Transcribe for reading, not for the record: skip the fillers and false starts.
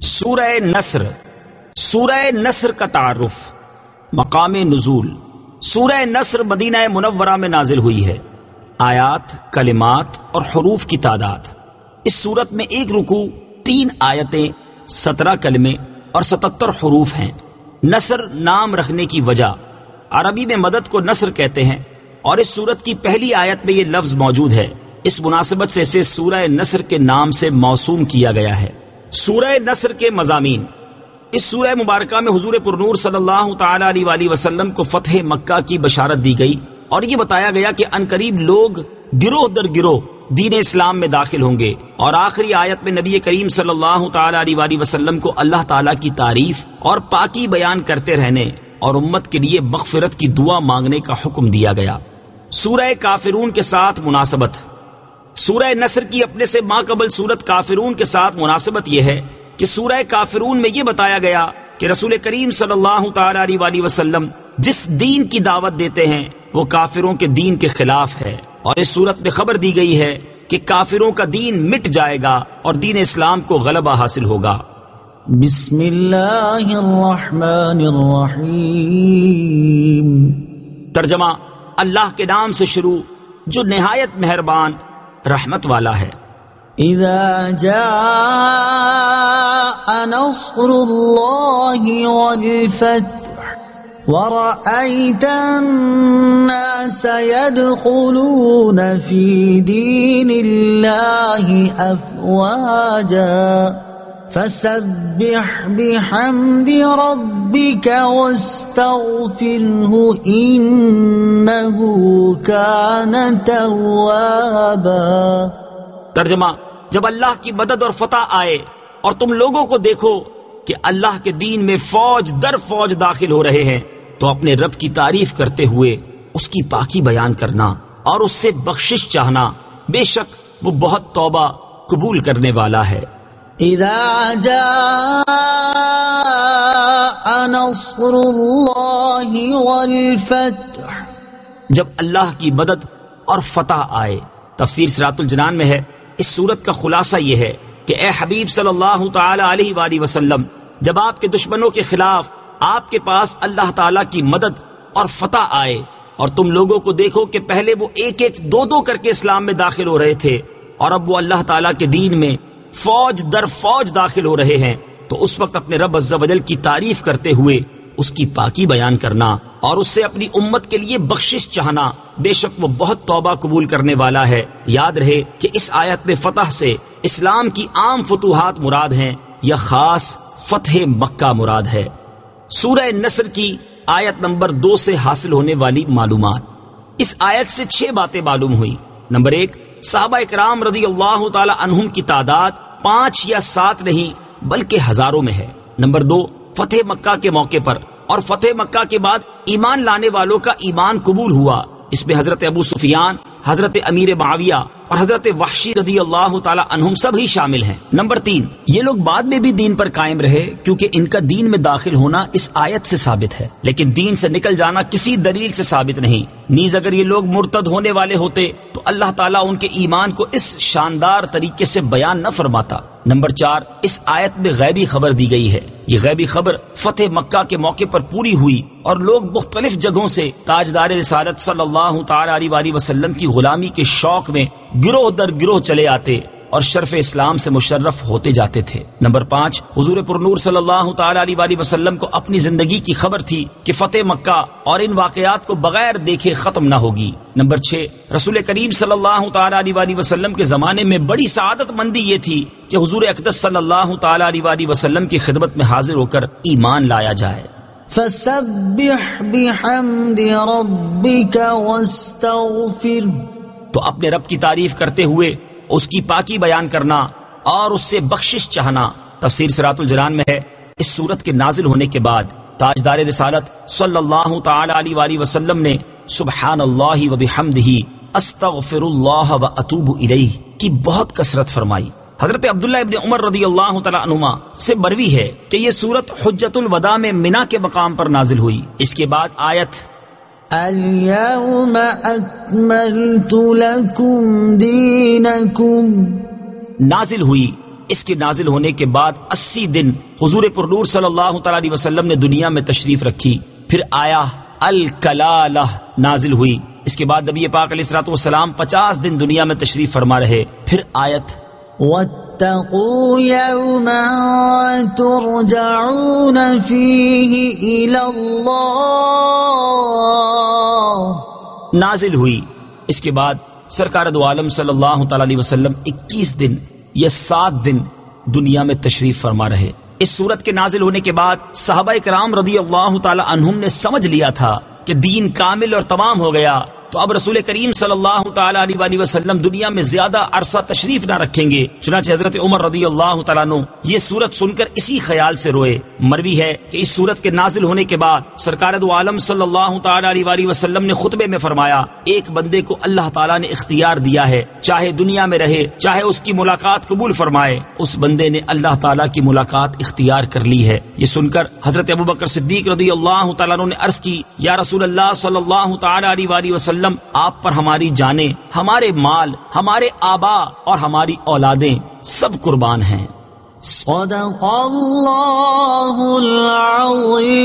سورہ نصر. سورہ نصر کا تعارف. مقام نزول. سورہ نصر مدینہ منورہ میں نازل ہوئی ہے. آیات، کلمات اور حروف کی تعداد. اس صورت میں ایک رکوع، 3 آیتیں، 17 کلمے اور 77 حروف ہیں. نصر نام رکھنے کی وجہ، عربی میں مدد کو نصر کہتے ہیں اور اس صورت کی پہلی آیت میں یہ لفظ موجود ہے. اس مناسبت سے اسے سورہ نصر کے نام سے موسوم کیا گیا ہے. سورہ نصر کے مضامین. اس سورہ مبارکہ میں حضور پرنور صلی اللہ تعالی علیہ وآلہ وسلم کو فتح مکہ کی بشارت دی گئی اور یہ بتایا گیا کہ عنقریب لوگ گروہ در گروہ دین اسلام میں داخل ہوں گے. اور آخری آیت میں نبی کریم صلی اللہ تعالی علیہ وآلہ وسلم کو اللہ تعالیٰ کی تعریف اور پاکی بیان کرتے رہنے اور امت کے لیے مغفرت کی دعا مانگنے کا حکم دیا گیا. سورہ کافرون کے ساتھ مناسبت. سورہ نصر کی اپنے سے ماقبل سورت کافرون کے ساتھ مناسبت یہ ہے کہ سورہ کافرون میں یہ بتایا گیا کہ رسول کریم صلی اللہ تعالی علیہ وآلہ وسلم جس دین کی دعوت دیتے ہیں وہ کافروں کے دین کے خلاف ہے، اور اس صورت میں خبر دی گئی ہے کہ کافروں کا دین مٹ جائے گا اور دین اسلام کو غلبہ حاصل ہوگا. بسم اللہ الرحمن الرحیم. ترجمہ: اللہ کے نام سے شروع جو نہایت مہربان رحمت والا ہے. اذا جاء نصر اللہ والفتح ورأيت الناس يدخلون في دين الله أفواجا فسبح بحمد ربك واستغفره إنه كان توابا. ترجمہ: جب اللہ کی مدد اور فتح آئے اور تم لوگوں کو دیکھو کہ اللہ کے دین میں فوج در فوج داخل ہو رہے ہیں تو اپنے رب کی تعریف کرتے ہوئے اس کی پاکی بیان کرنا اور اس سے بخشش چاہنا، بے شک وہ بہت توبہ قبول کرنے والا ہے. اذا جاء نصر اللہ والفتح. جب اللہ کی مدد اور فتح آئے. تفسیر صراط الجنان میں ہے اس صورت کا خلاصہ یہ ہے کہ اے حبیب صلی اللہ تعالی علیہ وآلہ وسلم، جب آپ کے دشمنوں کے خلاف آپ کے پاس اللہ تعالیٰ کی مدد اور فتح آئے اور تم لوگوں کو دیکھو کہ پہلے وہ ایک ایک دو دو کر کے اسلام میں داخل ہو رہے تھے اور اب وہ اللہ تعالیٰ کے دین میں فوج در فوج داخل ہو رہے ہیں، تو اس وقت اپنے رب عز و جل کی تعریف کرتے ہوئے اس کی پاکی بیان کرنا اور اس سے اپنی امت کے لیے بخشش چاہنا، بے شک وہ بہت توبہ قبول کرنے والا ہے. یاد رہے کہ اس آیت میں فتح سے اسلام کی عام فتوحات مراد ہیں یا خاص فتح مکہ مراد ہے. سورہ نصر کی آیت نمبر 2 سے حاصل ہونے والی معلومات. اس آیت سے 6 باتیں معلوم ہوئی. نمبر 1، صحابہ اکرام رضی اللہ تعالی عنہم کی تعداد 5 یا 7 نہیں بلکہ ہزاروں میں ہے. نمبر 2، فتح مکہ کے موقع پر اور فتح مکہ کے بعد ایمان لانے والوں کا ایمان قبول ہوا. اس میں حضرت ابو سفیان، حضرت امیر معاویہ اور حضرت وحشی رضی اللہ تعالی عنہم سب ہی شامل ہیں. نمبر 3، یہ لوگ بعد میں بھی دین پر قائم رہے کیونکہ ان کا دین میں داخل ہونا اس آیت سے ثابت ہے، لیکن دین سے نکل جانا کسی دلیل سے ثابت نہیں. نیز اگر یہ لوگ مرتد ہونے والے ہوتے تو اللہ تعالیٰ ان کے ایمان کو اس شاندار طریقے سے بیان نہ فرماتا. نمبر 4، اس آیت میں غیبی خبر دی گئی ہے. یہ غیبی خبر فتح مکہ کے موقع پر پوری ہوئی اور لوگ مختلف جگہوں سے تاجدار رسالت صلی اللہ تعالی علیہ وآلہ وسلم کی غلامی کے شوق میں گروہ در گروہ چلے آتے اور شرف اسلام سے مشرف ہوتے جاتے تھے. نمبر 5، حضور پرنور صلی اللہ تعالی علیہ وآلہ وسلم کو اپنی زندگی کی خبر تھی کہ فتح مکہ اور ان واقعات کو بغیر دیکھے ختم نہ ہوگی. نمبر 6، رسول کریم صلی اللہ تعالی علیہ وآلہ وسلم کے زمانے میں بڑی سعادت مندی یہ تھی کہ حضور اقدس صلی اللہ تعالی علیہ وآلہ وسلم کی خدمت میں حاضر ہو کر ایمان لایا جائے. فسبح بحمد ربک واستغفر. تو اپنے رب کی تعریف کرتے ہوئے اس کی پاکی بیان کرنا اور اس سے بخشش چاہنا. تفسیر صراط الجنان میں ہے اس سورت کے نازل ہونے کے بعد تاجدار رسالت صلی اللہ تعالی علیہ وآلہ وسلم نے سبحان اللہ و بحمدہ استغفر اللہ و اتوب الیہ کی بہت کثرت فرمائی. حضرت عبداللہ ابن عمر رضی اللہ تعالی عنہما سے مروی ہے کہ یہ سورت حجۃ الوداع میں منا کے مقام پر نازل ہوئی. اس کے بعد آیت اليوم اکملت لکم دینکم نازل ہوئی اس کے نازل ہونے کے بعد 80 دن حضور پر نور صلی اللہ تعالی علیہ وسلم نے دنیا میں تشریف رکھی. پھر آیا الکلالہ نازل ہوئی. اس کے بعد نبی پاک علیہ الصلوۃ والسلام 50 دن دنیا میں تشریف فرما رہے. پھر آیت واتقوا يوما ترجعون فيه إلى الله نازل ہوئی. اس کے بعد سرکار دو عالم صلی اللہ تعالی علیہ وسلم 21 دن یا 7 دن دنیا میں تشریف فرما رہے. اس سورت کے نازل ہونے کے بعد صحابہ کرام رضی اللہ تعالی عنہم نے سمجھ لیا تھا کہ دین کامل اور تمام ہو گیا، تو اب رسول کریم صلی اللہ تعالی علیہ وسلم دنیا میں زیادہ عرصہ تشریف نہ رکھیں گے. چنانچہ حضرت عمر رضی اللہ تعالیٰ عنہ یہ سورت سن کر اسی خیال سے روئے. مروی ہے کہ اس سورت کے نازل ہونے کے بعد سرکار دو عالم صلی اللہ تعالی علیہ وسلم نے خطبے میں فرمایا، ایک بندے کو اللہ تعالیٰ نے اختیار دیا ہے، چاہے دنیا میں رہے چاہے اس کی ملاقات قبول فرمائے، اس بندے نے اللہ تعالیٰ کی ملاقات اختیار کر لی ہے. یہ سن کر حضرت ابوبکر صدیق رضی اللہ تعالیٰ عنہ نے عرض کی، یا رسول اللہ صلی اللہ تعالی علیہ وسلم، آپ پر ہماری جانیں، ہمارے مال، ہمارے آبا اور ہماری اولادیں سب قربان ہیں. صدق اللہ العظیم.